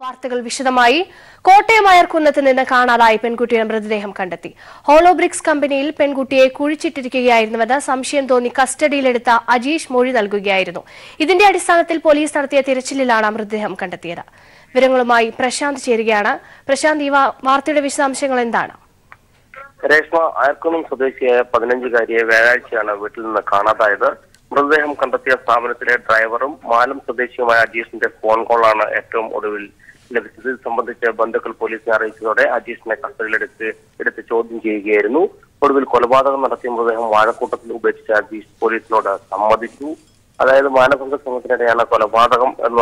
വാർത്തകൾ വിശദമായി. കോട്ടയം അയർക്കുന്നത്ത് നിന്ന് കാണാതായ പെൺകുട്ടിയുടെ മൃതദേഹം കണ്ടെത്തി. ഹോളോബ്രിക്സ് കമ്പനിയിൽ പെൺകുട്ടിയെ കുഴിച്ചിട്ടിരിക്കുകയായിരുന്നുവെന്ന് സംശയം തോന്നി കസ്റ്റഡിയിലെടുത്ത അജീഷ് മൊഴി നൽകുകയായിരുന്നു. ഇതിന്റെ അടിസ്ഥാനത്തിൽ പോലീസ് നടത്തിയ തിരച്ചിലിലാണ് മൃതദേഹം കണ്ടെത്തിയത്. വിവരങ്ങളുമായി പ്രശാന്ത് ചേരുകയാണ്. പ്രശാന്ത്, ഈ വാർത്തയുടെ വിശദാംശങ്ങൾ എന്താണ്? രേഷ്മ, അയർക്കുന്നം സ്വദേശിയായ 15-കാരിയെ വ്യാഴാഴ്ചയാണ് വീട്ടിൽ നിന്ന് കാണാതായത്. മൃതദേഹം കണ്ടെത്തിയ സ്ഥാപനത്തിലെ ഡ്രൈവറും മാലം സ്വദേശിയുമായ അജീഷിന്റെ ഫോൺ കോളാണ് ഏറ്റവും ഒടുവിൽ ലഭിച്ചത്. ഇത് സംബന്ധിച്ച് ബന്ധുക്കൾ പോലീസിനെ അറിയിച്ചതോടെ അജീഷിനെ കസ്റ്റഡിയിലെടുത്ത് ചോദ്യം ചെയ്യുകയായിരുന്നു. ഒടുവിൽ കൊലപാതകം നടത്തിയ മൃതദേഹം വാഴക്കൂട്ടത്തിൽ ഉപേക്ഷിച്ച അജീഷ് പോലീസിനോട് സമ്മതിച്ചു. അതായത് മാനഭംഗ ശ്രമത്തിനിടെയാണ് കൊലപാതകം എന്ന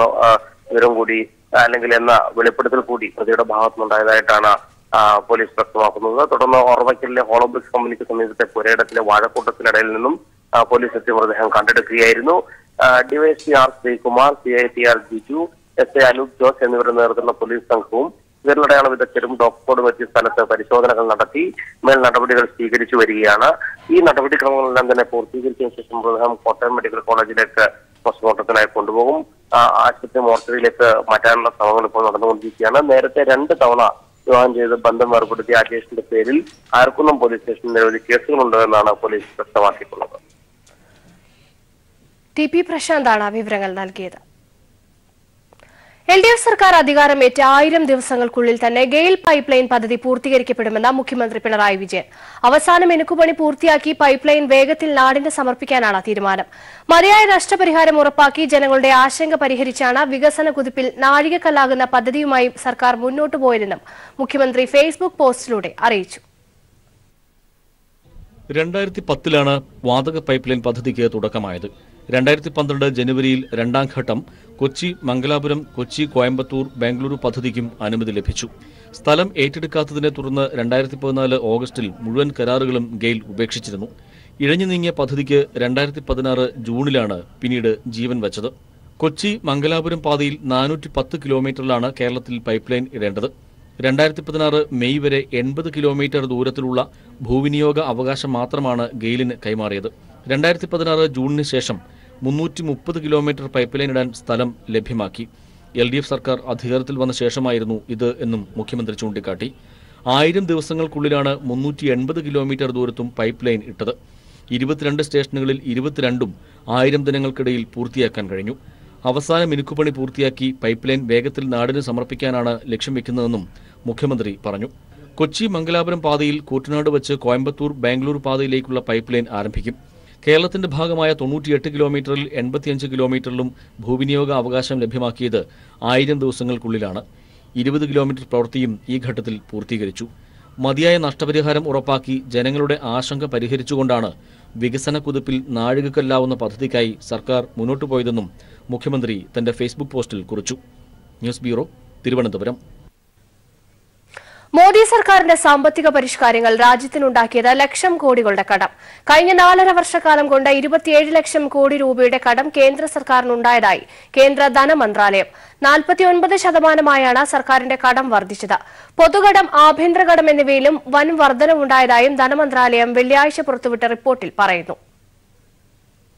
വിവരം കൂടി അല്ലെങ്കിൽ എന്ന വെളിപ്പെടുത്തൽ കൂടി പ്രതിയുടെ ഭാഗത്തുനിന്നുണ്ടായതായിട്ടാണ് പോലീസ് വ്യക്തമാക്കുന്നത്. തുടർന്ന് ഓർമ്മയ്ക്കലിലെ ഹോളോബ്രിക്സ് കമ്പനിക്ക് സമീപത്തെ പുരയിടത്തിലെ വാഴക്കൂട്ടത്തിനിടയിൽ നിന്നും പോലീസ് എത്തിയ മൃതദേഹം കണ്ടെടുക്കുകയായിരുന്നു. DYSP R Sreekumar, CITR Jiju, SA Anoop Jose എന്നിവരുടെ നേതൃത്വത്തിലുള്ള പോലീസ് സംഘവും വിരലടയാള വിദഗ്ധരും ഡോക്ടറോടും എത്തിയ സ്ഥലത്ത് പരിശോധനകൾ നടത്തി മേൽ നടപടികൾ സ്വീകരിച്ചു വരികയാണ്. ഈ നടപടിക്രമങ്ങളെല്ലാം തന്നെ പൂർത്തീകരിച്ചതിനു ശേഷം മൃതദേഹം കോട്ടയം മെഡിക്കൽ കോളേജിലേക്ക് പോസ്റ്റ്മോർട്ടത്തിനായി കൊണ്ടുപോകും. ആശുപത്രി മോർച്ചറിയിലേക്ക് മാറ്റാനുള്ള ശ്രമങ്ങൾ ഇപ്പോൾ നടന്നുകൊണ്ടിരിക്കുകയാണ്. നേരത്തെ 2 തവണ വിവാഹം ചെയ്ത് ബന്ധം ഏർപ്പെടുത്തിയ അജേഷിന്റെ പേരിൽ അയർക്കുന്നം പോലീസ് സ്റ്റേഷനിൽ നിരവധി കേസുകളുണ്ട് എന്നാണ് പോലീസ് വ്യക്തമാക്കിയിട്ടുള്ളത്. TP പ്രശാന്താണ് വിവരങ്ങൾ നൽകിയത്. LDF സർക്കാർ അധികാരമേറ്റ് 1000 ദിവസങ്ങൾക്കുള്ളിൽ തന്നെ ഗെയിൽ പൈപ്പ് ലൈൻ പദ്ധതി പൂർത്തീകരിക്കപ്പെടുമെന്ന് മുഖ്യമന്ത്രി പിണറായി വിജയൻ. അവസാന മിനുക്കുപണി പൂർത്തിയാക്കി പൈപ്പ് ലൈൻ വേഗത്തിൽ നാടിന് സമർപ്പിക്കാനാണ് തീരുമാനം. മതിയായ നഷ്ടപരിഹാരം ഉറപ്പാക്കി ജനങ്ങളുടെ ആശങ്ക പരിഹരിച്ചാണ് വികസന കുതിപ്പിൽ നാഴികക്കല്ലാകുന്ന പദ്ധതിയുമായി സർക്കാർ മുന്നോട്ടു പോയതെന്നും മുഖ്യമന്ത്രി ഫേസ്ബുക്ക് പോസ്റ്റിലൂടെ അറിയിച്ചു. 2010 വാതക പൈപ്പ് ലൈൻ പദ്ധതിക്ക് തുടക്കമായത്. 2012 ജനുവരിയിൽ 2ാം ഘട്ടം കൊച്ചി മംഗലാപുരം, കൊച്ചി കോയമ്പത്തൂർ, ബാംഗ്ലൂരു പദ്ധതിക്കും അനുമതി ലഭിച്ചു. സ്ഥലം ഏറ്റെടുക്കാത്തതിനെ തുടർന്ന് 2014 ഓഗസ്റ്റിൽ മുഴുവൻ കരാറുകളും ഗെയിൽ ഉപേക്ഷിച്ചിരുന്നു. ഇഴഞ്ഞു നീങ്ങിയ പദ്ധതിക്ക് 2016 ജൂണിലാണ് പിന്നീട് ജീവൻ വച്ചത്. കൊച്ചി മംഗലാപുരം പാതയിൽ 410 കിലോമീറ്ററിലാണ് കേരളത്തിൽ പൈപ്പ് ലൈൻ ഇടേണ്ടത്. 2016 മെയ് വരെ 80 കിലോമീറ്റർ ദൂരത്തിലുള്ള ഭൂവിനിയോഗ അവകാശം മാത്രമാണ് ഗെയിലിന് കൈമാറിയത്. 2016 ജൂണിന് ശേഷം 330 കിലോമീറ്റർ പൈപ്പ് ലൈൻ ഇടാൻ സ്ഥലം ലഭ്യമാക്കി. LDF സർക്കാർ അധികാരത്തിൽ വന്ന ശേഷമായിരുന്നു ഇത് എന്നും മുഖ്യമന്ത്രി ചൂണ്ടിക്കാട്ടി. 1000 ദിവസങ്ങൾക്കുള്ളിലാണ് 380 കിലോമീറ്റർ ദൂരത്തും പൈപ്പ് ലൈൻ ഇട്ടത്. 22 സ്റ്റേഷനുകളിൽ 22ഉം 1000 ദിനങ്ങൾക്കിടയിൽ പൂർത്തിയാക്കാൻ കഴിഞ്ഞു. അവസാന മിനുക്കുപണി പൂർത്തിയാക്കി പൈപ്പ് ലൈൻ വേഗത്തിൽ നാടിന് സമർപ്പിക്കാനാണ് ലക്ഷ്യം വെക്കുന്നതെന്നും മുഖ്യമന്ത്രി പറഞ്ഞു. കൊച്ചി മംഗലാപുരം പാതയിൽ കൂറ്റനാട് വച്ച് കോയമ്പത്തൂർ ബാംഗ്ലൂർ പാതയിലേക്കുള്ള പൈപ്പ് ലൈൻ ആരംഭിക്കും. കേരളത്തിന്റെ ഭാഗമായ 98 കിലോമീറ്ററിൽ 85 കിലോമീറ്ററിലും ഭൂവിനിയോഗ അവകാശം ലഭ്യമാക്കിയത് 1000 ദിവസങ്ങൾക്കുള്ളിലാണ്. 20 കിലോമീറ്റർ പ്രവൃത്തിയും ഈ ഘട്ടത്തിൽ പൂർത്തീകരിച്ചു. മതിയായ നഷ്ടപരിഹാരം ഉറപ്പാക്കി ജനങ്ങളുടെ ആശങ്ക പരിഹരിച്ചുകൊണ്ടാണ് വികസന കുതിപ്പിൽ നാഴികക്കല്ലാവുന്ന പദ്ധതിക്കായി സർക്കാർ മുന്നോട്ടു പോയതെന്നും മുഖ്യമന്ത്രി തന്റെ ഫേസ്ബുക്ക് പോസ്റ്റിൽ കുറിച്ചു. News bureau, Thiruvananthapuram. മോദി സർക്കാരിന്റെ സാമ്പത്തിക പരിഷ്കാരങ്ങൾ രാജ്യത്തിനുണ്ടാക്കിയത് ലക്ഷം കോടികളുടെ കടം. കഴിഞ്ഞ 4.5 വർഷക്കാലം കൊണ്ട് 27 ലക്ഷം കോടി രൂപയുടെ കടം കേന്ദ്ര സർക്കാരിനുണ്ടായതായി കേന്ദ്ര ധനമന്ത്രാലയം. 49% സർക്കാരിന്റെ കടം വർദ്ധിച്ചത്. പൊതുകടം, ആഭ്യന്തര കടം എന്നിവയിലും വൻ വർധനവുണ്ടായതായും ധനമന്ത്രാലയം വെള്ളിയാഴ്ച പുറത്തുവിട്ട റിപ്പോർട്ടിൽ പറയുന്നു.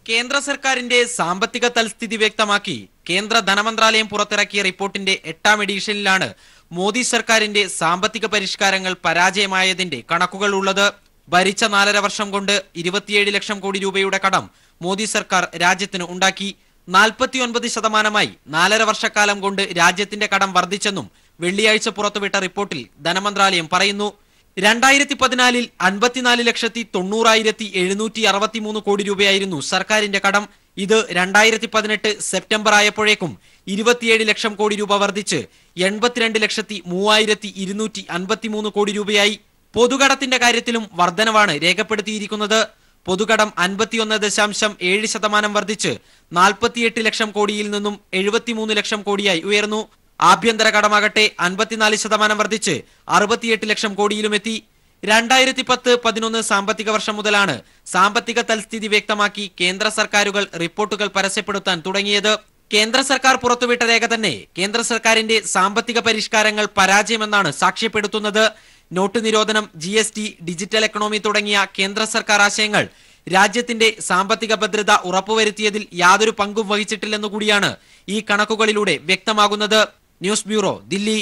കേന്ദ്ര സർക്കാരിന്റെ സാമ്പത്തിക തൽസ്ഥിതി വ്യക്തമാക്കി കേന്ദ്ര ധനമന്ത്രാലയം പുറത്തിറക്കിയ റിപ്പോർട്ടിന്റെ 8ാം എഡിഷനിലാണ് മോദി സർക്കാരിന്റെ സാമ്പത്തിക പരിഷ്കാരങ്ങൾ പരാജയമായതിന്റെ കണക്കുകൾ ഉള്ളത്. ഭരിച്ച 4.5 വർഷം കൊണ്ട് 27 ലക്ഷം കോടി രൂപയുടെ കടം മോദി സർക്കാർ രാജ്യത്തിന് ഉണ്ടാക്കി. 49% 4.5 വർഷക്കാലം കൊണ്ട് രാജ്യത്തിന്റെ കടം വർദ്ധിച്ചെന്നും വെള്ളിയാഴ്ച പുറത്തുവിട്ട റിപ്പോർട്ടിൽ ധനമന്ത്രാലയം പറയുന്നു. 2014 54,90,763 കോടി രൂപയായിരുന്നു സർക്കാരിന്റെ കടം. ഇത് 2018 സെപ്റ്റംബർ ആയപ്പോഴേക്കും 27 ലക്ഷം കോടി രൂപ വർദ്ധിച്ച് 82,03,253 കോടി രൂപയായി. പൊതുകടത്തിന്റെ കാര്യത്തിലും വർധനവാണ് രേഖപ്പെടുത്തിയിരിക്കുന്നത്. പൊതുകടം 51.7% വർദ്ധിച്ച് 48 ലക്ഷം കോടിയിൽ നിന്നും 73 ലക്ഷം കോടിയായി ഉയർന്നു. ആഭ്യന്തര കടമാകട്ടെ 54% വർദ്ധിച്ച് 68 ലക്ഷം കോടിയിലുമെത്തി. 2010-11 സാമ്പത്തിക വർഷം മുതലാണ് സാമ്പത്തിക തൽസ്ഥിതി വ്യക്തമാക്കി കേന്ദ്ര സർക്കാരുകൾ റിപ്പോർട്ടുകൾ പരസ്യപ്പെടുത്താൻ തുടങ്ങിയത്. കേന്ദ്ര സർക്കാർ പുറത്തുവിട്ട രേഖ തന്നെ കേന്ദ്ര സർക്കാരിന്റെ സാമ്പത്തിക പരിഷ്കാരങ്ങൾ പരാജയമെന്നാണ് സാക്ഷ്യപ്പെടുത്തുന്നത്. നോട്ട് നിരോധനം, GST, ഡിജിറ്റൽ എക്കണോമി തുടങ്ങിയ കേന്ദ്ര സർക്കാർ ആശയങ്ങൾ രാജ്യത്തിന്റെ സാമ്പത്തിക ഭദ്രത ഉറപ്പുവരുത്തിയതിൽ യാതൊരു പങ്കും വഹിച്ചിട്ടില്ലെന്നു കൂടിയാണ് ഈ കണക്കുകളിലൂടെ വ്യക്തമാകുന്നത്. News bureau, Delhi.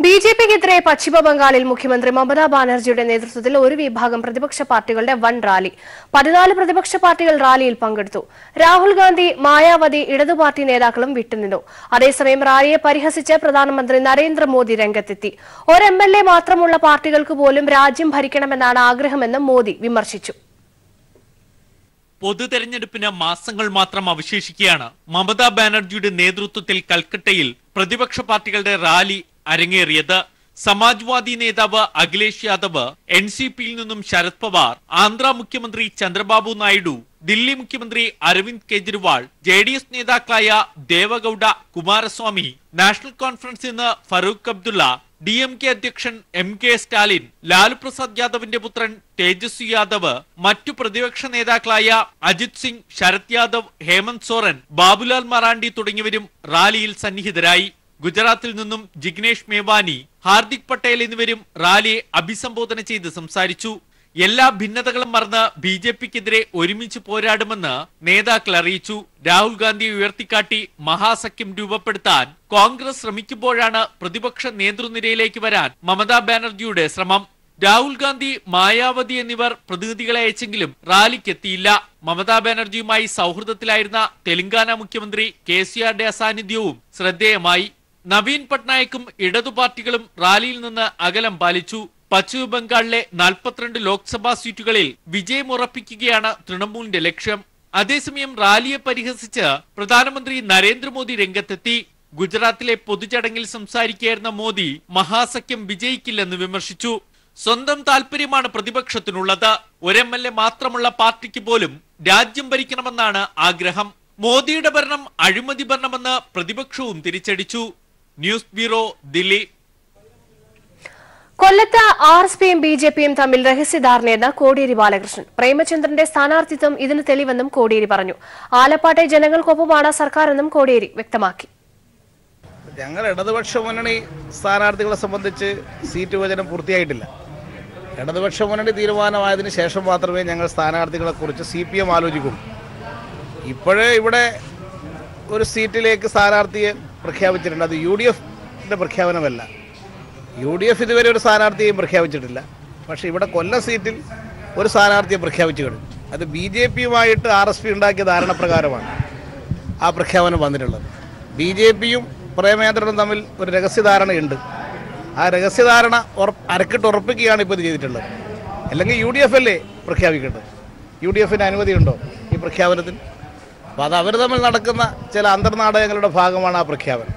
ബിജെപിക്കെതിരെ പശ്ചിമബംഗാളിൽ മുഖ്യമന്ത്രി മമതാ ബാനർജിയുടെ നേതൃത്വത്തിൽ ഒരു വിഭാഗം പ്രതിപക്ഷ പാർട്ടികളുടെ വൻ റാലി. 14 പ്രതിപക്ഷ പാർട്ടികൾ റാലിയിൽ പങ്കെടുത്തു. രാഹുൽ ഗാന്ധി, മായാവതി, ഇടതുപാർട്ടി നേതാക്കളും വിട്ടുനിന്നു. അതേസമയം റാലിയെ പരിഹസിച്ച് പ്രധാനമന്ത്രി നരേന്ദ്രമോദി രംഗത്തെത്തി. ഒരു MLA മാത്രമുള്ള പാർട്ടികൾക്ക് പോലും രാജ്യം ഭരിക്കണമെന്നാണ് ആഗ്രഹമെന്നും മോദി വിമർശിച്ചു. പൊതുതെരഞ്ഞെടുപ്പിന് മാസങ്ങൾ മാത്രം അവശേഷിക്കുകയാണ് മമതാ ബാനർജിയുടെ നേതൃത്വത്തിൽ കൽക്കട്ടയിൽ പ്രതിപക്ഷ പാർട്ടികളുടെ റാലി അരങ്ങേറിയത്. സമാജ്വാദി നേതാവ് അഖിലേഷ് യാദവ്, NCPയിൽ നിന്നും ശരത് പവാർ, ആന്ധ്ര മുഖ്യമന്ത്രി ചന്ദ്രബാബു നായിഡു, ദില്ലി മുഖ്യമന്ത്രി അരവിന്ദ് കെജ്രിവാൾ, JDS നേതാക്കളായ ദേവഗൌഡ, കുമാരസ്വാമി, നാഷണൽ കോൺഫറൻസിൽ നിന്ന് ഫറൂഖ് അബ്ദുള്ള, DMK അധ്യക്ഷൻ MK സ്റ്റാലിൻ, ലാലു പ്രസാദ് യാദവിന്റെ പുത്രൻ തേജസ്വി യാദവ്, മറ്റു പ്രതിപക്ഷ നേതാക്കളായ അജിത് സിംഗ്, ശരത് യാദവ്, ഹേമന്ത് സോറൻ, ബാബുലാൽ മറാണ്ടി തുടങ്ങിയവരും റാലിയിൽ സന്നിഹിതരായി. ഗുജറാത്തിൽ നിന്നും ജിഗ്നേഷ് മേവാനി, ഹാർദിക് പട്ടേൽ എന്നിവരും റാലിയെ അഭിസംബോധന ചെയ്ത് സംസാരിച്ചു. എല്ലാ ഭിന്നതകളും മറന്ന് BJPക്കെതിരെ ഒരുമിച്ച് പോരാടുമെന്ന് നേതാക്കൾ അറിയിച്ചു. രാഹുൽ ഗാന്ധിയെ ഉയർത്തിക്കാട്ടി മഹാസഖ്യം രൂപപ്പെടുത്താൻ കോൺഗ്രസ് ശ്രമിക്കുമ്പോഴാണ് പ്രതിപക്ഷ നേതൃനിരയിലേക്ക് വരാൻ മമതാ ബാനർജിയുടെ ശ്രമം. രാഹുൽ ഗാന്ധി, മായാവതി എന്നിവർ പ്രതിനിധികളെ അയച്ചെങ്കിലും റാലിക്കെത്തിയില്ല. മമതാ ബാനർജിയുമായി സൗഹൃദത്തിലായിരുന്ന തെലങ്കാന മുഖ്യമന്ത്രി KCRയുടെ അസാന്നിധ്യവും ശ്രദ്ധേയമായി. നവീൻ പട്നായക്കും ഇടതു പാർട്ടികളും റാലിയിൽ നിന്ന് അകലം പാലിച്ചു. പശ്ചിമ ബംഗാളിലെ 42 ലോക്സഭാ സീറ്റുകളിൽ വിജയമുറപ്പിക്കുകയാണ് തൃണമൂലിന്റെ ലക്ഷ്യം. അതേസമയം റാലിയെ പരിഹസിച്ച് പ്രധാനമന്ത്രി നരേന്ദ്രമോദി രംഗത്തെത്തി. ഗുജറാത്തിലെ പൊതുചടങ്ങിൽ സംസാരിക്കുകയായിരുന്ന മോദി മഹാസഖ്യം വിജയിക്കില്ലെന്ന് വിമർശിച്ചു. സ്വന്തം താൽപര്യമാണ് പ്രതിപക്ഷത്തിനുള്ളത്. ഒരു MLA മാത്രമുള്ള പാർട്ടിക്ക് പോലും രാജ്യം ഭരിക്കണമെന്നാണ് ആഗ്രഹം. മോദിയുടെ ഭരണം അഴിമതി ഭരണമെന്ന് പ്രതിപക്ഷവും തിരിച്ചടിച്ചു. News bureau, Delhi. കൊല്ലത്ത് RSPയും BJPയും തമ്മിൽ രഹസ്യധാരണയെന്ന് കോടിയേരി ബാലകൃഷ്ണൻ. പ്രേമചന്ദ്രന്റെ സ്ഥാനാർത്ഥിത്വം ഇതിന് തെളിവെന്നും കോടിയേരി പറഞ്ഞു. ആലപ്പാട്ടെ ജനങ്ങൾക്കൊപ്പമാണ് സർക്കാരെന്നും കോടിയേരി വ്യക്തമാക്കി. ഞങ്ങൾ ഇടതുപക്ഷ മുന്നണി സ്ഥാനാർത്ഥികളെ സംബന്ധിച്ച് സീറ്റ് വിഭജനം പൂർത്തിയായിട്ടില്ല. ഇടതുപക്ഷ മുന്നണി തീരുമാനമായതിനു ശേഷം മാത്രമേ ഞങ്ങൾ സ്ഥാനാർത്ഥികളെക്കുറിച്ച് CPM ആലോചിക്കുള്ളൂ. ഇപ്പോഴേ ഇവിടെ ഒരു സീറ്റിലേക്ക് സ്ഥാനാർത്ഥിയെ പ്രഖ്യാപിച്ചിട്ടുണ്ട്. അത് UDFന്റെ പ്രഖ്യാപനമല്ല. UDF ഇതുവരെ ഒരു സ്ഥാനാർത്ഥിയെയും പ്രഖ്യാപിച്ചിട്ടില്ല. പക്ഷേ ഇവിടെ കൊല്ലം സീറ്റിൽ ഒരു സ്ഥാനാർത്ഥിയെ പ്രഖ്യാപിച്ചു കഴിഞ്ഞു. അത് BJPയുമായിട്ട് RSP ഉണ്ടാക്കിയ ധാരണ പ്രകാരമാണ് ആ പ്രഖ്യാപനം വന്നിട്ടുള്ളത്. BJPയും പ്രേമചന്ദ്രനും തമ്മിൽ ഒരു രഹസ്യധാരണയുണ്ട്. ആ രഹസ്യധാരണ അരക്കിട്ട് ഉറപ്പിക്കുകയാണ് ഇപ്പോൾ ഇത് ചെയ്തിട്ടുള്ളത്. അല്ലെങ്കിൽ UDF അല്ലേ പ്രഖ്യാപിക്കേണ്ടത്? UDFന് അനുമതിയുണ്ടോ ഈ പ്രഖ്യാപനത്തിന്? അപ്പോൾ അത് അവർ തമ്മിൽ നടക്കുന്ന ചില അന്തർനാടകങ്ങളുടെ ഭാഗമാണ് ആ പ്രഖ്യാപനം.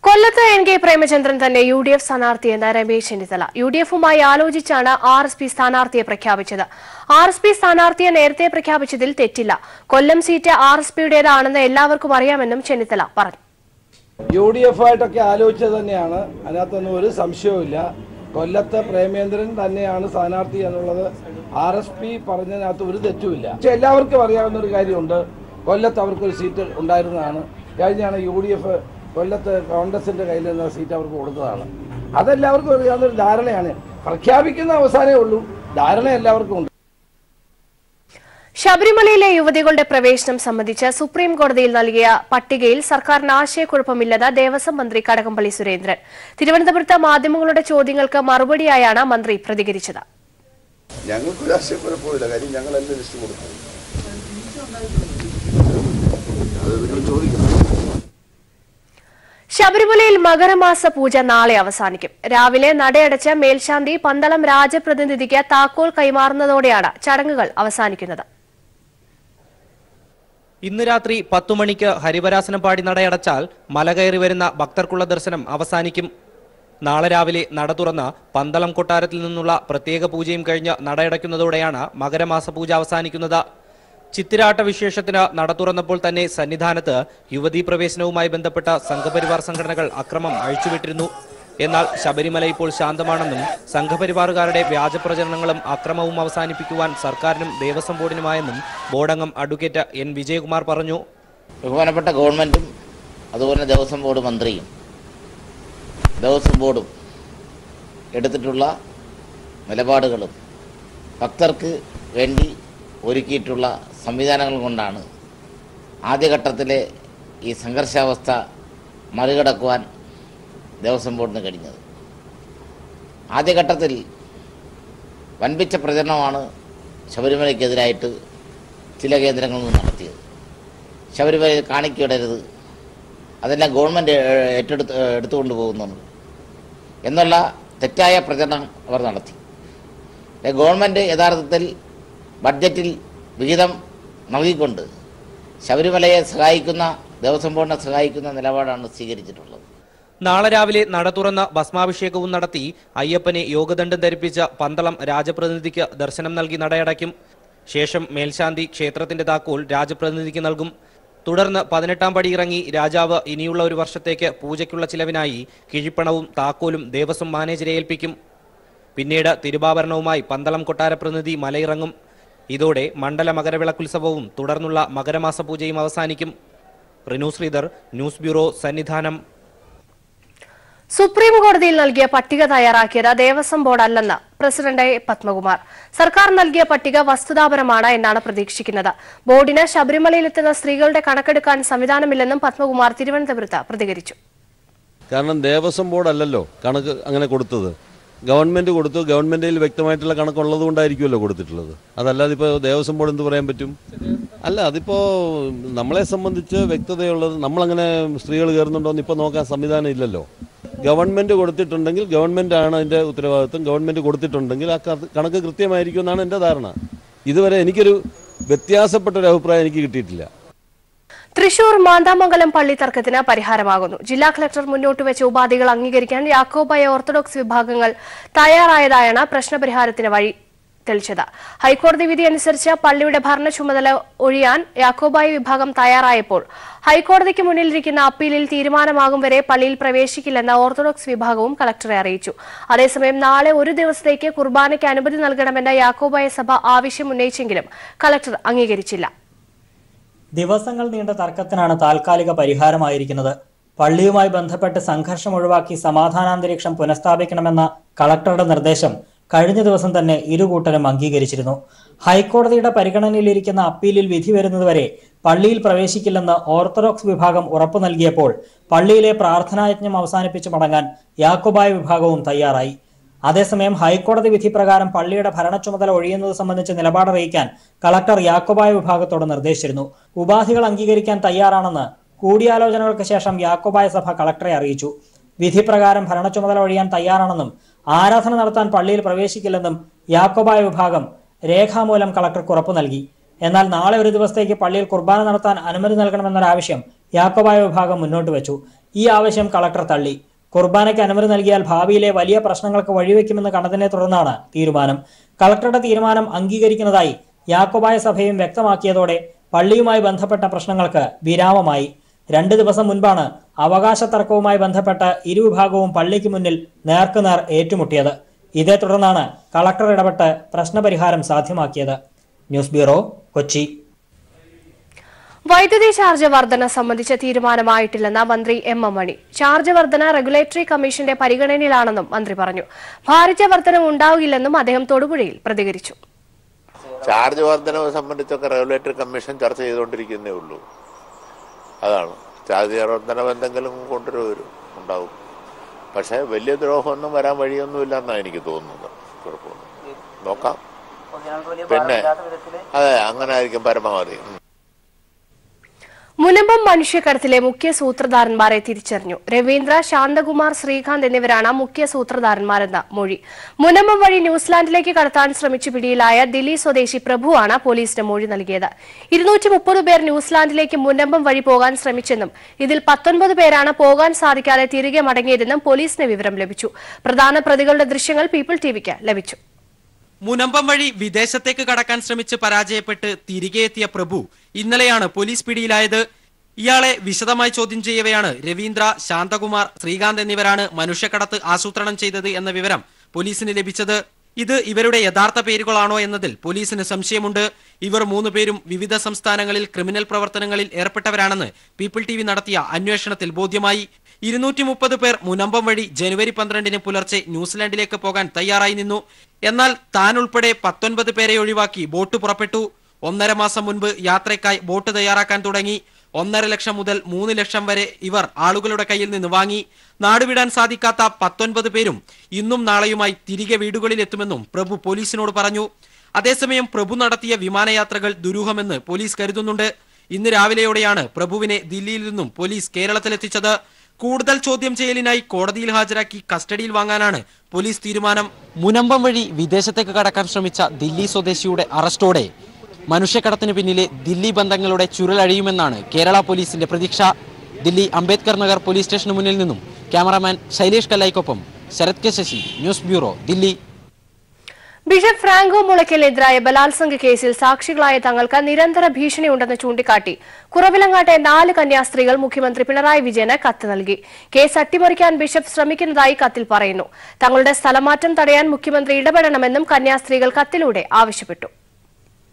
കൊല്ലത്ത് NK പ്രേമചന്ദ്രൻ തന്നെ UDF സ്ഥാനാർത്ഥിയെന്ന് രമേശ് ചെന്നിത്തല. UDFുമായി ആലോചിച്ചാണ് RSP സ്ഥാനാർത്ഥിയെ പ്രഖ്യാപിച്ചത്. RSP സ്ഥാനാർത്ഥിയെ നേരത്തെ പ്രഖ്യാപിച്ചതിൽ തെറ്റില്ല. കൊല്ലം സീറ്റ് RSPയുടേതാണെന്ന് എല്ലാവർക്കും അറിയാമെന്നും ചെന്നിത്തല പറഞ്ഞു. UDF ആയിട്ടൊക്കെ ആലോചിച്ചത് തന്നെയാണ്, അതിനകത്തൊന്നും ഒരു സംശയവുമില്ല. കൊല്ലത്തെ പ്രേമേന്ദ്രൻ തന്നെയാണ് സ്ഥാനാർത്ഥി എന്നുള്ളത് RSP പറഞ്ഞതിനകത്ത് ഒരു തെറ്റുമില്ല. പക്ഷെ എല്ലാവർക്കും അറിയാവുന്ന ഒരു കാര്യമുണ്ട്, കൊല്ലത്ത് അവർക്കൊരു സീറ്റ് ഉണ്ടായിരുന്നതാണ്. കഴിഞ്ഞാണ് UDF കൊല്ലത്ത് കോൺഗ്രസിന്റെ കയ്യിൽ നിന്ന് സീറ്റ് അവർക്ക് കൊടുത്തതാണ്. അതെല്ലാവർക്കും അറിയാവുന്ന ഒരു ധാരണയാണ്. പ്രഖ്യാപിക്കുന്ന അവസാനമേ ഉള്ളൂ, ധാരണ എല്ലാവർക്കും ഉണ്ട്. ശബരിമലയിലെ യുവതികളുടെ പ്രവേശനം സംബന്ധിച്ച് സുപ്രീം കോടതിയിൽ നൽകിയ പട്ടികയിൽ സർക്കാരിന് ആശയക്കുഴപ്പമില്ലെന്ന് ദേവസ്വം മന്ത്രി കടകംപള്ളി സുരേന്ദ്രൻ. തിരുവനന്തപുരത്ത് മാധ്യമങ്ങളുടെ ചോദ്യങ്ങൾക്ക് മറുപടിയായാണ് മന്ത്രി പ്രതികരിച്ചത്. ഞങ്ങൾക്കൊരു ആശയക്കുഴപ്പമില്ല, കാര്യം ഞങ്ങളെല്ലാം ലിസ്റ്റ് കൊടുത്തു. ശബരിമലയിൽ മകരമാസ പൂജ നാളെ അവസാനിക്കും. രാവിലെ നടയടച്ച മേൽശാന്തി പന്തളം രാജപ്രതിനിധിക്ക് താക്കോൽ കൈമാറുന്നതോടെയാണ് ചടങ്ങുകൾ അവസാനിക്കുന്നത്. ഇന്ന് രാത്രി 10 മണിക്ക് ഹരിവരാസനം പാടി നടയടച്ചാൽ മല കയറി വരുന്ന ഭക്തർക്കുള്ള ദർശനം അവസാനിക്കും. നാളെ രാവിലെ നട തുറന്ന് പന്തളം കൊട്ടാരത്തിൽ നിന്നുള്ള പ്രത്യേക പൂജയും കഴിഞ്ഞ് നടയടയ്ക്കുന്നതോടെയാണ് മകരമാസ പൂജ അവസാനിക്കുന്നത്. ചിത്തിരാട്ട വിശേഷത്തിന് നട തുറന്നപ്പോൾ തന്നെ സന്നിധാനത്ത് യുവതീ പ്രവേശനവുമായി ബന്ധപ്പെട്ട സംഘപരിവാർ സംഘടനകൾ അക്രമം അഴിച്ചുവിട്ടിരുന്നു. എന്നാൽ ശബരിമല ഇപ്പോൾ ശാന്തമാണെന്നും സംഘപരിവാറുകാരുടെ വ്യാജപ്രചരണങ്ങളും അക്രമവും അവസാനിപ്പിക്കുവാൻ സർക്കാരിനും ദേവസ്വം ബോർഡിനുമായെന്നും ബോർഡംഗം അഡ്വക്കേറ്റ് N. വിജയകുമാർ പറഞ്ഞു. ബഹുമാനപ്പെട്ട ഗവൺമെന്റും അതുപോലെ ദേവസ്വം ബോർഡ് മന്ത്രിയും ദേവസ്വം ബോർഡും എടുത്തിട്ടുള്ള നിലപാടുകളും ഭക്തർക്ക് വേണ്ടി ഒരുക്കിയിട്ടുള്ള സംവിധാനങ്ങൾ കൊണ്ടാണ് ആദ്യഘട്ടത്തിലെ ഈ സംഘർഷാവസ്ഥ മറികടക്കുവാൻ ദേവസ്വം ബോർഡിന് കഴിഞ്ഞത്. ആദ്യഘട്ടത്തിൽ വൻപിച്ച പ്രചരണമാണ് ശബരിമലയ്ക്കെതിരായിട്ട് ചില കേന്ദ്രങ്ങളിൽ നിന്ന് നടത്തിയത്. ശബരിമലയിൽ കാണിക്കയിടരുത്, അതെല്ലാം ഗവൺമെൻറ് എടുത്തുകൊണ്ട് പോകുന്നുണ്ട് എന്നുള്ള തെറ്റായ പ്രചരണം അവർ നടത്തി. ഗവൺമെൻറ് യഥാർത്ഥത്തിൽ ബഡ്ജറ്റിൽ വിഹിതം നൽകിക്കൊണ്ട് ശബരിമലയെ സഹായിക്കുന്ന, ദേവസ്വം ബോർഡിനെ സഹായിക്കുന്ന നിലപാടാണ് സ്വീകരിച്ചിട്ടുള്ളത്. നാളെ രാവിലെ നട തുറന്ന ഭസ്മാഭിഷേകവും നടത്തി അയ്യപ്പനെ യോഗദണ്ഡം ധരിപ്പിച്ച പന്തളം രാജപ്രതിനിധിക്ക് ദർശനം നൽകി നടയടയ്ക്കും. ശേഷം മേൽശാന്തി ക്ഷേത്രത്തിന്റെ താക്കോൽ രാജപ്രതിനിധിക്ക് നൽകും. തുടർന്ന് 18-ാം പടി ഇറങ്ങി രാജാവ് ഇനിയുള്ള ഒരു വർഷത്തേക്ക് പൂജയ്ക്കുള്ള ചിലവിനായി കിഴിപ്പണവും താക്കോലും ദേവസ്വം മാനേജരെ ഏൽപ്പിക്കും. പിന്നീട് തിരുവാഭരണവുമായി പന്തളം കൊട്ടാര പ്രതിനിധി മലയിറങ്ങും. ഇതോടെ മണ്ഡല മകരവിളക്കുത്സവവും തുടർന്നുള്ള മകരമാസ പൂജയും അവസാനിക്കും. Rinu Sreedhar, news bureau, Sannidhanam. Supreme കോടതിയിൽ നൽകിയ പട്ടിക തയ്യാറാക്കിയത് ദേവസ്വം ബോർഡ് അല്ലെന്ന് പ്രസിഡന്റ് പത്മകുമാർ. സർക്കാർ നൽകിയ പട്ടിക വസ്തുതാപരമാണ് എന്നാണ് പ്രതീക്ഷിക്കുന്നത്. ബോർഡിന് ശബരിമലയിലെത്തുന്ന സ്ത്രീകളുടെ കണക്കെടുക്കാൻ സംവിധാനമില്ലെന്നും പത്മകുമാർ തിരുവനന്തപുരത്ത് പ്രതികരിച്ചു. കാരണം ദേവസ്വം ബോർഡ് അല്ലല്ലോ കണക്ക് അങ്ങനെ കൊടുത്തത്, ഗവൺമെന്റ് കൊടുത്തു. ഗവൺമെന്റിൽ വ്യക്തമായിട്ടുള്ള കണക്കുള്ളത് കൊണ്ടായിരിക്കുമല്ലോ കൊടുത്തിട്ടുള്ളത്. അതല്ലാതെ ഇപ്പോൾ ദേവസ്വം ബോർഡ് എന്ത് പറയാൻ പറ്റും? അല്ല, അതിപ്പോൾ നമ്മളെ സംബന്ധിച്ച് വ്യക്തതയുള്ളത്, നമ്മളങ്ങനെ സ്ത്രീകൾ കയറുന്നുണ്ടോയെന്ന് ഇപ്പോൾ നോക്കാൻ സംവിധാനം ഇല്ലല്ലോ. ഗവൺമെന്റ് കൊടുത്തിട്ടുണ്ടെങ്കിൽ ഗവൺമെന്റാണ് അതിൻ്റെ ഉത്തരവാദിത്വം. ഗവൺമെന്റ് കൊടുത്തിട്ടുണ്ടെങ്കിൽ ആ കണക്ക് കൃത്യമായിരിക്കും എന്നാണ് എൻ്റെ ധാരണ. ഇതുവരെ എനിക്കൊരു വ്യത്യാസപ്പെട്ടൊരു അഭിപ്രായം എനിക്ക് കിട്ടിയിട്ടില്ല. തൃശൂർ മാന്താമംഗലം പള്ളി തർക്കത്തിന് പരിഹാരമാകുന്നു. ജില്ലാ കളക്ടർ മുന്നോട്ട് വെച്ച ഉപാധികൾ അംഗീകരിക്കാൻ യാക്കോബായ ഓർത്തഡോക്സ് വിഭാഗങ്ങൾ തയ്യാറായതായാണ് പ്രശ്നപരിഹാരത്തിന് വഴി തെളിച്ചത്. ഹൈക്കോടതി വിധി അനുസരിച്ച് പള്ളിയുടെ ഭരണ ചുമതല ഒഴിയാൻ യാക്കോബായ വിഭാഗം തയ്യാറായപ്പോൾ ഹൈക്കോടതിക്ക് മുന്നിലിരിക്കുന്ന അപ്പീലിൽ തീരുമാനമാകും വരെ പള്ളിയിൽ പ്രവേശിക്കില്ലെന്ന് ഓർത്തഡോക്സ് വിഭാഗവും കളക്ടറെ അറിയിച്ചു. അതേസമയം നാളെ ഒരു ദിവസത്തേക്ക് കുർബാനയ്ക്ക് അനുമതി നൽകണമെന്ന് യാക്കോബായ സഭ ആവശ്യം ഉന്നയിച്ചെങ്കിലും കളക്ടർ അംഗീകരിച്ചില്ല. ദിവസങ്ങൾ നീണ്ട തർക്കത്തിനാണ് താൽക്കാലിക പരിഹാരമായിരിക്കുന്നത്. പള്ളിയുമായി ബന്ധപ്പെട്ട് സംഘർഷം ഒഴിവാക്കി സമാധാനാന്തരീക്ഷം പുനഃസ്ഥാപിക്കണമെന്ന കളക്ടറുടെ നിർദ്ദേശം കഴിഞ്ഞ ദിവസം തന്നെ ഇരുകൂട്ടരും അംഗീകരിച്ചിരുന്നു. ഹൈക്കോടതിയുടെ പരിഗണനയിലിരിക്കുന്ന അപ്പീലിൽ വിധി വരുന്നതുവരെ പള്ളിയിൽ പ്രവേശിക്കില്ലെന്ന് ഓർത്തഡോക്സ് വിഭാഗം ഉറപ്പു നൽകിയപ്പോൾ പള്ളിയിലെ പ്രാർത്ഥനായജ്ഞം അവസാനിപ്പിച്ച് മടങ്ങാൻ യാക്കോബായ വിഭാഗവും തയ്യാറായി. അതേസമയം ഹൈക്കോടതി വിധി പ്രകാരം പള്ളിയുടെ ഭരണ ചുമതല ഒഴിയുന്നത് സംബന്ധിച്ച് നിലപാടറിയിക്കാൻ കളക്ടർ യാക്കോബായ വിഭാഗത്തോട് നിർദ്ദേശിച്ചിരുന്നു. ഉപാധികൾ അംഗീകരിക്കാൻ തയ്യാറാണെന്ന് കൂടിയാലോചനകൾക്ക് ശേഷം യാക്കോബായ സഭ കളക്ടറെ അറിയിച്ചു. വിധി പ്രകാരം ഭരണ ചുമതല ഒഴിയാൻ തയ്യാറാണെന്നും ആരാധന നടത്താൻ പള്ളിയിൽ പ്രവേശിക്കില്ലെന്നും യാക്കോബായ വിഭാഗം രേഖാമൂലം കളക്ടർക്ക് ഉറപ്പു നൽകി. എന്നാൽ നാളെ ഒരു ദിവസത്തേക്ക് പള്ളിയിൽ കുർബാന നടത്താൻ അനുമതി നൽകണമെന്നൊരാവശ്യം യാക്കോബായ വിഭാഗം മുന്നോട്ട് വെച്ചു. ഈ ആവശ്യം കളക്ടർ തള്ളി. കുർബാനയ്ക്ക് അനുമതി നൽകിയാൽ ഭാവിയിലെ വലിയ പ്രശ്നങ്ങൾക്ക് വഴിവെക്കുമെന്ന് കണ്ടതിനെ തുടർന്നാണ് തീരുമാനം. കളക്ടറുടെ തീരുമാനം അംഗീകരിക്കുന്നതായി യാക്കോബായ സഭയും വ്യക്തമാക്കിയതോടെ പള്ളിയുമായി ബന്ധപ്പെട്ട പ്രശ്നങ്ങൾക്ക് വിരാമമായി. 2 ദിവസം മുൻപാണ് അവകാശ തർക്കവുമായി ബന്ധപ്പെട്ട് ഇരുവിഭാഗവും പള്ളിക്ക് മുന്നിൽ നേർക്കുനേർ ഏറ്റുമുട്ടിയത്. ഇതേ തുടർന്നാണ് കളക്ടർ ഇടപെട്ട് പ്രശ്നപരിഹാരം സാധ്യമാക്കിയത്. News bureau, Kochi. വൈദ്യുതി ചാർജ് വർധന സംബന്ധിച്ച തീരുമാനമായിട്ടില്ലെന്ന് മന്ത്രി എം എം മണി. ചാർജ് വർധന റെഗുലേറ്ററി കമ്മീഷന്റെ പരിഗണനയിലാണെന്നും മന്ത്രി പറഞ്ഞു. ഭാരിച്ച വർധനം ഉണ്ടാവില്ലെന്നും അദ്ദേഹം തൊടുപുഴയിൽ പ്രതികരിച്ചു. ചാർജ് വർധനവ് സംബന്ധിച്ചൊക്കെ റെഗുലേറ്ററി കമ്മീഷൻ ചർച്ച ചെയ്തുകൊണ്ടിരിക്കുന്നേ ഉള്ളൂ. അതാണ് ചാർജ് വർധനവ് എന്തെങ്കിലും ഉണ്ടാവും. പക്ഷേ വലിയ ദ്രോഹമൊന്നും വരാൻ വഴിയൊന്നുമില്ല എന്നാണ് എനിക്ക് തോന്നുന്നത്. നോക്കാം. പിന്നെ അതെ, അങ്ങനെ ആയിരിക്കും പരമാവധി. മുനമ്പം മനുഷ്യക്കടത്തിലെ മുഖ്യ സൂത്രധാരന്മാരെ തിരിച്ചറിഞ്ഞു. രവീന്ദ്ര, ശാന്തകുമാർ, ശ്രീകാന്ത് എന്നിവരാണ് മുഖ്യ സൂത്രധാരന്മാരെന്ന മൊഴി. മുനമ്പം വഴി ന്യൂസിലാൻഡിലേക്ക് കടത്താൻ ശ്രമിച്ചു പിടിയിലായ ദില്ലി സ്വദേശി പ്രഭുവാണ് പോലീസിന് മൊഴി നൽകിയത്. 230 പേർ ന്യൂസിലാൻഡിലേക്ക് മുനമ്പം വഴി പോകാൻ ശ്രമിച്ചെന്നും ഇതിൽ 19 പേരാണ് പോകാൻ സാധിക്കാതെ തിരികെ മടങ്ങിയതെന്നും പോലീസിന് വിവരം ലഭിച്ചു. പ്രധാന പ്രതികളുടെ ദൃശ്യങ്ങൾ പീപ്പിൾ ടിവിക്ക് ലഭിച്ചു. മുനമ്പം വഴി വിദേശത്തേക്ക് കടക്കാൻ ശ്രമിച്ച് പരാജയപ്പെട്ട് തിരികെ എത്തിയ പ്രഭു ഇന്നലെയാണ് പോലീസ് പിടിയിലായത്. ഇയാളെ വിശദമായി ചോദ്യം ചെയ്യവെയാണ് രവീന്ദ്ര, ശാന്തകുമാർ, ശ്രീകാന്ത് എന്നിവരാണ് മനുഷ്യക്കടത്ത് ആസൂത്രണം ചെയ്തത് എന്ന വിവരം പോലീസിന് ലഭിച്ചത്. ഇത് ഇവരുടെ യഥാർത്ഥ പേരുകളാണോ എന്നതിൽ പോലീസിന് സംശയമുണ്ട്. ഇവർ 3 പേരും വിവിധ സംസ്ഥാനങ്ങളിൽ ക്രിമിനൽ പ്രവർത്തനങ്ങളിൽ ഏർപ്പെട്ടവരാണെന്ന് പീപ്പിൾ ടിവി നടത്തിയ അന്വേഷണത്തിൽ ബോധ്യമായി. 230 പേർ മുനമ്പം വഴി ജനുവരി 12-ന് പുലർച്ചെ ന്യൂസിലാൻഡിലേക്ക് പോകാൻ തയ്യാറായി നിന്നു. എന്നാൽ താൻ ഉൾപ്പെടെ 19 പേരെ ഒഴിവാക്കി ബോട്ട് പുറപ്പെട്ടു. 1.5 മാസം മുൻപ് യാത്രയ്ക്കായി ബോട്ട് തയ്യാറാക്കാൻ തുടങ്ങി. 1.5 ലക്ഷം മുതൽ 3 ലക്ഷം വരെ ഇവർ ആളുകളുടെ കയ്യിൽ നിന്ന് വാങ്ങി. നാടുവിടാൻ സാധിക്കാത്ത 19 പേരും ഇന്നും നാളെയുമായി തിരികെ വീടുകളിലെത്തുമെന്നും പ്രഭു പോലീസിനോട് പറഞ്ഞു. അതേസമയം പ്രഭു നടത്തിയ വിമാനയാത്രകൾ ദുരൂഹമെന്ന് പോലീസ് കരുതുന്നുണ്ട്. ഇന്ന് രാവിലെയോടെയാണ് പ്രഭുവിനെ ദില്ലിയിൽ നിന്നും പോലീസ് കേരളത്തിലെത്തിച്ചത്. കൂടുതൽ ചോദ്യം ചെയ്യലിനായി കോടതിയിൽ ഹാജരാക്കി കസ്റ്റഡിയിൽ വാങ്ങാനാണ് പോലീസ് തീരുമാനം. മുനമ്പം വഴി വിദേശത്തേക്ക് കടക്കാൻ ശ്രമിച്ച ദില്ലി സ്വദേശിയുടെ അറസ്റ്റോടെ മനുഷ്യക്കടത്തിന് പിന്നിലെ ദില്ലി ബന്ധങ്ങളുടെ ചുരുളഴിയുമെന്നാണ് കേരള പോലീസിന്റെ പ്രതീക്ഷ. ദില്ലി അംബേദ്കർ നഗർ പോലീസ് സ്റ്റേഷന് മുന്നിൽ നിന്നും ക്യാമറാമാൻ ശൈലേഷ് കല്ലായിക്കൊപ്പം Sarath K Sasi, news bureau, Delhi. Bishop Franco മുളയ്ക്കലിനെതിരായ ബലാത്സംഗ കേസിൽ സാക്ഷികളായ തങ്ങൾക്ക് നിരന്തര ഭീഷണിയുണ്ടെന്ന് ചൂണ്ടിക്കാട്ടി കുറവിലങ്ങാട്ടെ 4 കന്യാസ്ത്രീകൾ മുഖ്യമന്ത്രി പിണറായി വിജയന് കത്ത് നൽകി. കേസ് അട്ടിമറിക്കാൻ ബിഷപ്പ് ശ്രമിക്കുന്നതായി കത്തിൽ പറയുന്നു. തങ്ങളുടെ സ്ഥലമാറ്റം തടയാൻ മുഖ്യമന്ത്രി ഇടപെടണമെന്നും കന്യാസ്ത്രീകൾ കത്തിലൂടെ ആവശ്യപ്പെട്ടു.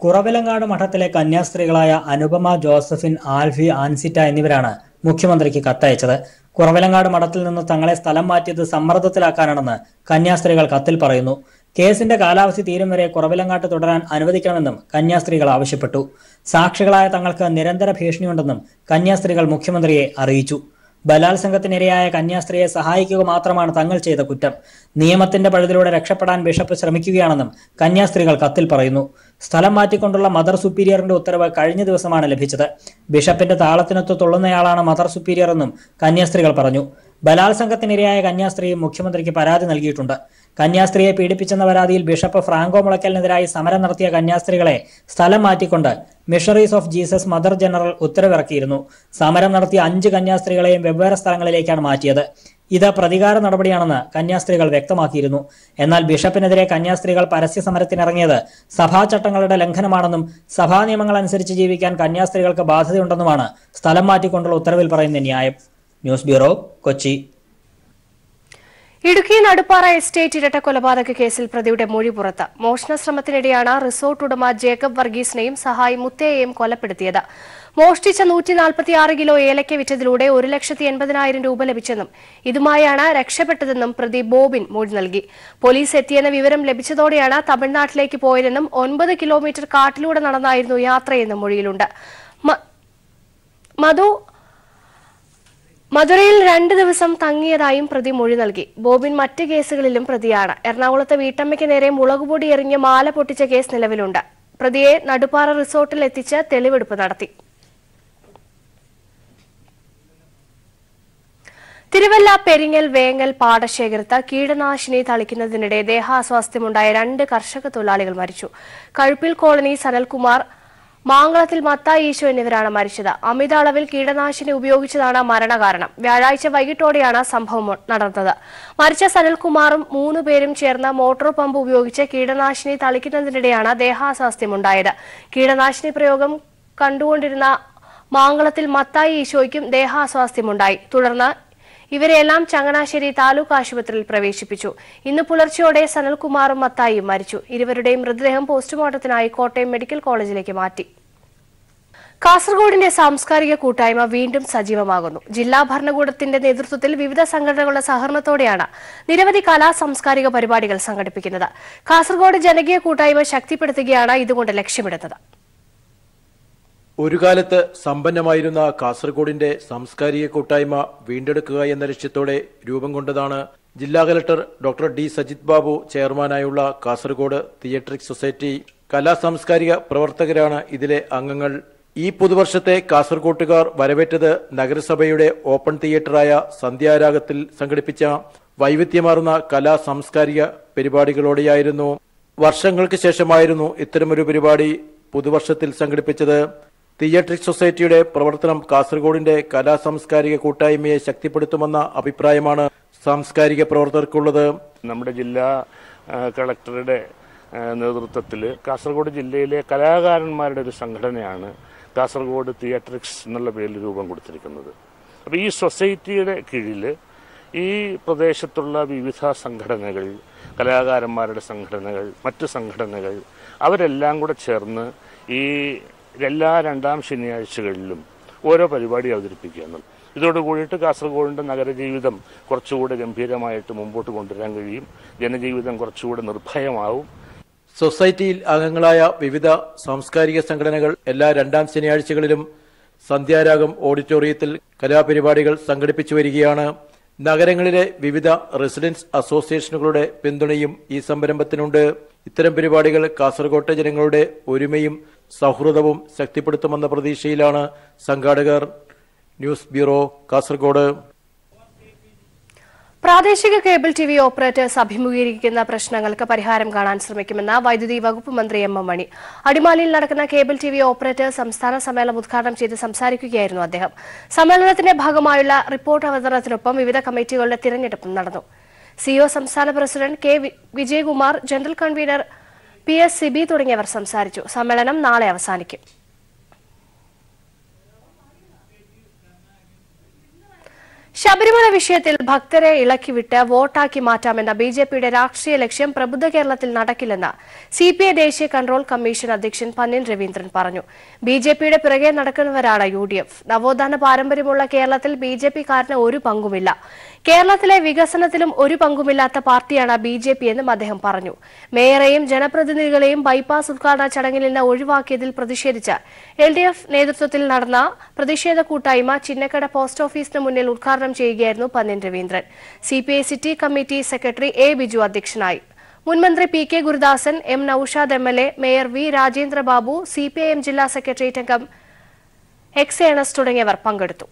കുറവിലങ്ങാട് മഠത്തിലെ കന്യാസ്ത്രീകളായ അനുപമ, ജോസഫിൻ, ആൽഫി, ആൻസിറ്റ എന്നിവരാണ് മുഖ്യമന്ത്രിക്ക് കത്തയച്ചത്. കുറവിലങ്ങാട് മഠത്തിൽ നിന്ന് തങ്ങളെ സ്ഥലം മാറ്റിയത് സമ്മർദ്ദത്തിലാക്കാനാണെന്ന് കന്യാസ്ത്രീകൾ കത്തിൽ പറയുന്നു. കേസിന്റെ കാലാവധി തീരും വരെ കുറവിലങ്ങാട്ട് തുടരാൻ അനുവദിക്കണമെന്നും കന്യാസ്ത്രീകൾ ആവശ്യപ്പെട്ടു. സാക്ഷികളായ തങ്ങൾക്ക് നിരന്തര ഭീഷണിയുണ്ടെന്നും കന്യാസ്ത്രീകൾ മുഖ്യമന്ത്രിയെ അറിയിച്ചു. ബലാത്സംഗത്തിനിരയായ കന്യാസ്ത്രീയെ സഹായിക്കുക മാത്രമാണ് തങ്ങൾ ചെയ്ത കുറ്റം. നിയമത്തിന്റെ പഴുതിലൂടെ രക്ഷപ്പെടാൻ ബിഷപ്പ് ശ്രമിക്കുകയാണെന്നും കന്യാസ്ത്രീകൾ കത്തിൽ പറയുന്നു. സ്ഥലം മാറ്റിക്കൊണ്ടുള്ള മദർ സുപ്പീരിയറിന്റെ ഉത്തരവ് കഴിഞ്ഞ ദിവസമാണ് ലഭിച്ചത്. ബിഷപ്പിന്റെ താളത്തിനൊത്ത് തുള്ളുന്നയാളാണ് മദർ സുപ്പീരിയർ എന്നും കന്യാസ്ത്രീകൾ പറഞ്ഞു. ബലാത്സംഗത്തിനിരയായ കന്യാസ്ത്രീയും മുഖ്യമന്ത്രിക്ക് പരാതി നൽകിയിട്ടുണ്ട്. കന്യാസ്ത്രീയെ പീഡിപ്പിച്ചെന്ന പരാതിയിൽ ബിഷപ്പ് ഫ്രാങ്കോ മുളയ്ക്കലിനെതിരായി സമരം നടത്തിയ കന്യാസ്ത്രീകളെ സ്ഥലം മാറ്റിക്കൊണ്ട് missionaries of Jesus mother general ഉത്തരവിറക്കിയിരുന്നു. സമരം നടത്തിയ 5 കന്യാസ്ത്രീകളെയും വെവ്വേറെ സ്ഥലങ്ങളിലേക്കാണ് മാറ്റിയത്. ഇത് പ്രതികാര നടപടിയാണെന്ന് കന്യാസ്ത്രീകൾ വ്യക്തമാക്കിയിരുന്നു. എന്നാൽ ബിഷപ്പിനെതിരെ കന്യാസ്ത്രീകൾ പരസ്യ സമരത്തിനിറങ്ങിയത് സഭാചട്ടങ്ങളുടെ ലംഘനമാണെന്നും സഭാ നിയമങ്ങൾ അനുസരിച്ച് ജീവിക്കാൻ കന്യാസ്ത്രീകൾക്ക് ബാധ്യതയുണ്ടെന്നുമാണ് സ്ഥലം മാറ്റിക്കൊണ്ടുള്ള ഉത്തരവിൽ പറയുന്ന ന്യായം. News bureau, Kochi. Idukki Naduppara estate ഇരട്ട കൊലപാതക കേസിൽ പ്രതിയുടെ മൊഴി പുറത്ത്. മോഷണശ്രമത്തിനിടെയാണ് റിസോർട്ട് ഉടമ ജേക്കബ് വർഗീസിനെയും സഹായി മുത്തയെയും കൊലപ്പെടുത്തിയത്. മോഷ്ടിച്ച 146 കിലോ ഏലയ്ക്ക വിറ്റതിലൂടെ 1,80,000 രൂപ ലഭിച്ചെന്നും ഇതുമായാണ് രക്ഷപ്പെട്ടതെന്നും പ്രതി ബോബിൻ മൊഴി നൽകി. പോലീസ് എത്തിയെന്ന വിവരം ലഭിച്ചതോടെയാണ് തമിഴ്നാട്ടിലേക്ക് പോയതെന്നും 9 കിലോമീറ്റർ കാട്ടിലൂടെ നടന്നായിരുന്നു യാത്രയെന്നും മൊഴിയിലുണ്ട്. മധുരയിൽ 2 ദിവസം തങ്ങിയതായും പ്രതി മൊഴി നൽകി. ബോബിൻ മറ്റ് കേസുകളിലും പ്രതിയാണ്. എറണാകുളത്ത് വീട്ടമ്മയ്ക്ക് നേരെ മുളകുപൊടി എറിഞ്ഞ് മാല പൊട്ടിച്ച കേസ് നിലവിലുണ്ട്. പ്രതിയെ നടുപ്പാറ റിസോർട്ടിൽ എത്തിച്ച് തെളിവെടുപ്പ് നടത്തി. തിരുവല്ല പെരിങ്ങൽ വേങ്ങൽ പാടശേഖരത്ത് കീടനാശിനി തളിക്കുന്നതിനിടെ ദേഹാസ്വാസ്ഥ്യമുണ്ടായ 2 കർഷക തൊഴിലാളികൾ മരിച്ചു. കഴുപ്പിൽ കോളനി സനൽകുമാർ, മാങ്കളത്തിൽ മത്തായി ഈശോ എന്നിവരാണ് മരിച്ചത്. അമിത അളവിൽ കീടനാശിനി ഉപയോഗിച്ചതാണ് മരണകാരണം. വ്യാഴാഴ്ച വൈകിട്ടോടെയാണ് സംഭവം നടന്നത്. മരിച്ച സനൽകുമാറും 3 പേരും ചേർന്ന് മോട്ടോർ പമ്പ് ഉപയോഗിച്ച് കീടനാശിനി തളിക്കുന്നതിനിടെയാണ് ദേഹാസ്വാസ്ഥ്യമുണ്ടായത്. കീടനാശിനി പ്രയോഗം കണ്ടുകൊണ്ടിരുന്ന മാങ്കളത്തിൽ മത്തായി ഈശോയ്ക്കും ദേഹാസ്വാസ്ഥ്യമുണ്ടായി. തുടർന്ന് ഇവരെല്ലാം ചങ്ങനാശ്ശേരി താലൂക്ക് ആശുപത്രിയിൽ പ്രവേശിപ്പിച്ചു. ഇന്ന് പുലർച്ചെയോടെ സനൽകുമാറും മത്തായിയും മരിച്ചു. ഇരുവരുടെയും മൃതദേഹം പോസ്റ്റ്മോർട്ടത്തിനായി കോട്ടയം മെഡിക്കൽ കോളേജിലേക്ക് മാറ്റി. കാസർഗോഡിന്റെ സാംസ്കാരിക കൂട്ടായ്മ വീണ്ടും സജീവമാകുന്നു. ജില്ലാ ഭരണകൂടത്തിന്റെ നേതൃത്വത്തിൽ വിവിധ സംഘടനകളുടെ സഹകരണത്തോടെയാണ് നിരവധി കലാ സാംസ്കാരിക പരിപാടികൾ സംഘടിപ്പിക്കുന്നത്. കാസർഗോഡ് ജനകീയ കൂട്ടായ്മ ശക്തിപ്പെടുത്തുകയാണ് ഇതുകൊണ്ട് ലക്ഷ്യമിടുന്നത്. ഒരു കാലത്ത് സമ്പന്നമായിരുന്ന കാസർഗോഡിന്റെ സാംസ്കാരിക കൂട്ടായ്മ വീണ്ടെടുക്കുക എന്ന ലക്ഷ്യത്തോടെ രൂപം കൊണ്ടതാണ് ജില്ലാ collector doctor D Sajith Babu ചെയർമാനായുള്ള കാസർഗോഡ് തിയേറ്ററിക് സൊസൈറ്റി. കലാ സാംസ്കാരിക പ്രവർത്തകരാണ് ഇതിലെ അംഗങ്ങൾ. ഈ പുതുവർഷത്തെ കാസർഗോട്ടുകാർ വരവേറ്റത് നഗരസഭയുടെ ഓപ്പൺ തിയേറ്ററായ സന്ധ്യാരാഗത്തിൽ സംഘടിപ്പിച്ച വൈവിധ്യമാർന്ന കലാ സാംസ്കാരിക പരിപാടികളോടെയായിരുന്നു. വർഷങ്ങൾക്ക് ശേഷമായിരുന്നു ഇത്തരമൊരു പരിപാടി പുതുവർഷത്തിൽ സംഘടിപ്പിച്ചത്. തിയേറ്ററിക് സൊസൈറ്റിയുടെ പ്രവർത്തനം കാസർഗോഡിന്റെ കലാ സാംസ്കാരിക കൂട്ടായ്മയെ ശക്തിപ്പെടുത്തുമെന്ന അഭിപ്രായമാണ് സാംസ്കാരിക പ്രവർത്തകർക്കുള്ളത്. നമ്മുടെ ജില്ലാ കളക്ടറുടെ നേതൃത്വത്തിൽ കാസർഗോഡ് ജില്ലയിലെ കലാകാരന്മാരുടെ ഒരു സംഘടനയാണ് കാസർഗോഡ് തിയേറ്ററിക്സ് എന്നുള്ള പേരിൽ രൂപം കൊടുത്തിരിക്കുന്നത്. അപ്പോൾ ഈ സൊസൈറ്റിയുടെ കീഴിൽ ഈ പ്രദേശത്തുള്ള വിവിധ സംഘടനകൾ, കലാകാരന്മാരുടെ സംഘടനകൾ, മറ്റ് സംഘടനകൾ അവരെല്ലാം കൂടെ ചേർന്ന് ഈ എല്ലാ 2ാം ശനിയാഴ്ചകളിലും ഓരോ പരിപാടി അവതരിപ്പിക്കുകയാണ്. ഇതോടുകൂടിയിട്ട് കാസർഗോഡിൻ്റെ നഗരജീവിതം കുറച്ചുകൂടെ ഗംഭീരമായിട്ട് മുമ്പോട്ട് കൊണ്ടുവരാൻ കഴിയും. ജനജീവിതം കുറച്ചുകൂടെ നിർഭയമാവും. സൊസൈറ്റിയിൽ അംഗങ്ങളായ വിവിധ സാംസ്കാരിക സംഘടനകൾ എല്ലാ 2ാം ശനിയാഴ്ചകളിലും സന്ധ്യാരാഗം ഓഡിറ്റോറിയത്തിൽ കലാപരിപാടികൾ സംഘടിപ്പിച്ചു വരികയാണ്. നഗരങ്ങളിലെ വിവിധ റെസിഡൻസ് അസോസിയേഷനുകളുടെ പിന്തുണയും ഈ സംരംഭത്തിനുണ്ട്. ഇത്തരം പരിപാടികൾ കാസർകോട്ടെ ജനങ്ങളുടെ ഒരുമയും സൗഹൃദവും ശക്തിപ്പെടുത്തുമെന്ന പ്രതീക്ഷയിലാണ് സംഘാടകർ. News bureau, Kasaragod. പ്രാദേശിക കേബിൾ ടി വി ഓപ്പറേറ്റേഴ്സ് അഭിമുഖീകരിക്കുന്ന പ്രശ്നങ്ങൾക്ക് പരിഹാരം കാണാൻ ശ്രമിക്കുമെന്ന് വൈദ്യുതി വകുപ്പ് മന്ത്രി എം എം മണി. അടിമാലിയിൽ നടക്കുന്ന കേബിൾ ടി വി ഓപ്പറേറ്റേഴ്സ് സംസ്ഥാന സമ്മേളനം ഉദ്ഘാടനം ചെയ്ത് സംസാരിക്കുകയായിരുന്നു അദ്ദേഹം. സമ്മേളനത്തിന്റെ ഭാഗമായുള്ള റിപ്പോർട്ട് അവതരണത്തിനൊപ്പം വിവിധ കമ്മിറ്റികളുടെ തിരഞ്ഞെടുപ്പും നടന്നു. സിഒ സംസ്ഥാന president K Vijayakumar, general convener PS Sibi തുടങ്ങിയവർ സംസാരിച്ചു. സമ്മേളനം നാളെ അവസാനിക്കും. ശബരിമല വിഷയത്തിൽ ഭക്തരെ ഇളക്കിവിട്ട് വോട്ടാക്കി മാറ്റാമെന്ന BJPയുടെ രാഷ്ട്രീയ ലക്ഷ്യം പ്രബുദ്ധ കേരളത്തിൽ നടക്കില്ലെന്ന് CPI ദേശീയ കൺട്രോൾ കമ്മീഷൻ അധ്യക്ഷൻ പന്നിൻ രവീന്ദ്രൻ പറഞ്ഞു. BJPയുടെ പിറകെ നടക്കുന്നവരാണ് UDF. നവോത്ഥാന പാരമ്പര്യമുള്ള കേരളത്തിൽ BJPക്കാരന് ഒരു പങ്കുമില്ല. കേരളത്തിലെ വികസനത്തിലും ഒരു പങ്കുമില്ലാത്ത പാർട്ടിയാണ് BJP എന്നും അദ്ദേഹം പറഞ്ഞു. മേയറെയും ജനപ്രതിനിധികളെയും ബൈപ്പാസ് ഉദ്ഘാടന ചടങ്ങിൽ നിന്ന് ഒഴിവാക്കിയതിൽ പ്രതിഷേധിച്ച് LDF നേതൃത്വത്തിൽ നടന്ന പ്രതിഷേധ കൂട്ടായ്മ ചിന്നക്കട പോസ്റ്റ് ഓഫീസിന് മുന്നിൽ ഉദ്ഘാടനം ചെയ്യുകയായിരുന്നു Pannyan Raveendran. CPI city committee secretary A Biju അധ്യക്ഷനായി. മുൻമന്ത്രി PK Gurudasan, M Noushad MLA, mayor V Rajendrababu, CPIM ജില്ലാ സെക്രട്ടേറിയറ്റ് അംഗം X എണസ് തുടങ്ങിയവർ പങ്കെടുത്തു.